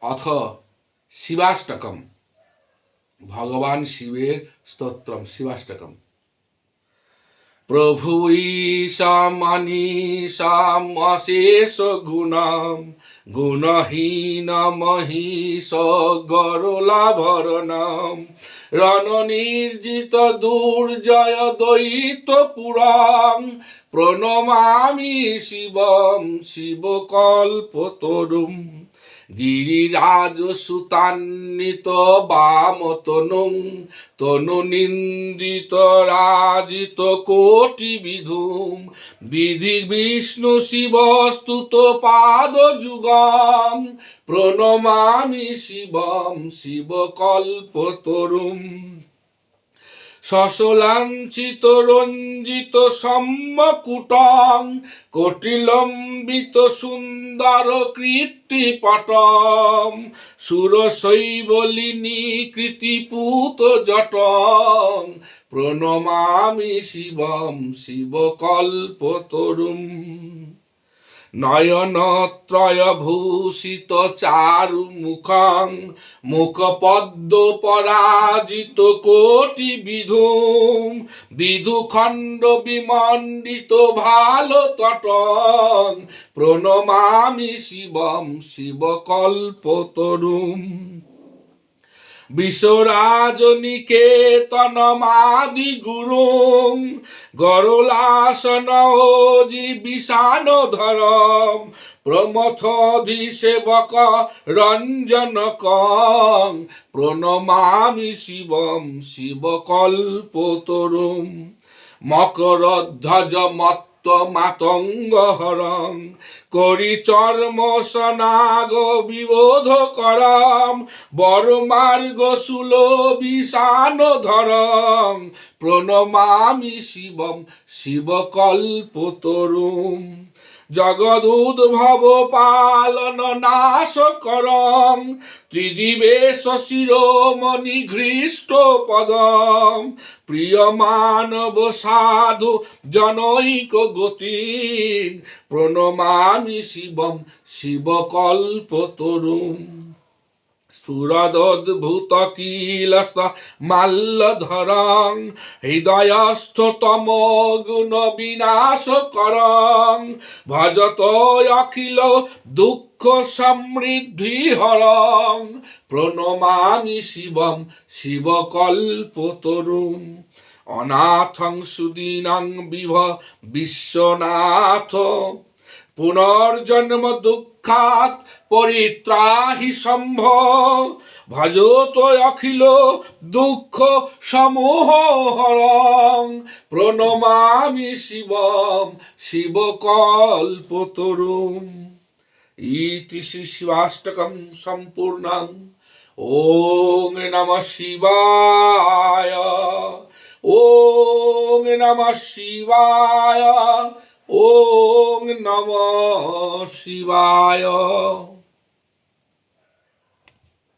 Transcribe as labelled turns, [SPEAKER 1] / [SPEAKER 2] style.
[SPEAKER 1] অথ শিবাষ্টকম, ভগবান শিবের স্তোত্রম শিবাষ্টকম। প্রভু ঈশাম অনিশাম অশেষ গুণাম গুণহীন মহিষ গরলাভরণম রণনির্জিত দুর্জয় দয়িত পুরাম প্রণমামি শিবম শিবকল্পতরুম গিরিরাজ সুতান্বিত বাম তনুং তনু নিন্দিত রাজিত কোটি বিধুম বিধি বিষ্ণু শিব স্তুত পাদ যুগম প্রণমামি শিবম শিবকল্পতরুম শশলাঞ্ছিত রঞ্জিত সম্মকুটং কোটিলম্বিত সুন্দর কীর্তিপটম সুরশৈবলিনী কৃতিপুত জটং প্রণমামি শিবম শিবকল্পতরুম নয়নত্রয় ভূষিত চারু মুখং মুখপদ্ম পরাজিত কোটি বিধুম বিধুখণ্ড বিমণ্ডিত ভালো তটং প্রণমামি শিবম শিবকল্পতরুম বিশ্বরাজনিকেতনমাদি গুরুং গরলাসন ওজি বিষাণধরম প্রমথধিসেবক রঞ্জনকং প্রণমামি শিবম শিবকল্পতরুম মকরধ্বজ মাতঙ্গ হরং করি চর্ম সনাগ বিবোধ করম বরমার্গ শূল বিষাণ ধরং প্রণমামি শিবম শিবকল্পতরুম জগদুদ্ভব পালন নাশ করং ত্রিদিবেশ শিরোমণি ঘৃষ্ট পদম প্রিয় মানব সাধু জনৈক গতি প্রণমামি শিবম শিবকল্পতরুম স্ফুরদদ্ভুত কিলস মাল্যধরং হৃদয়স্থতম গুণ বিনাশ করং ভজত অখিল দুঃখ সমৃদ্ধি হরং প্রণমামি শিবম শিবকল্পতরুম অনাথং সুদীনং বিশ্বনাথ পুনর্জন্ম দুঃখাৎ পরিত্রাহি সম্ভ ভজত অখিল দুঃখ সমূহ হরং প্রণমামি শিবম শিবকল্পতরুম ইতি শ্রী শিবাষ্টকম সম্পূর্ণং। ওং নমঃ শিবায়, ওং নমঃ শিবায়, ওং নমঃ শিবায়।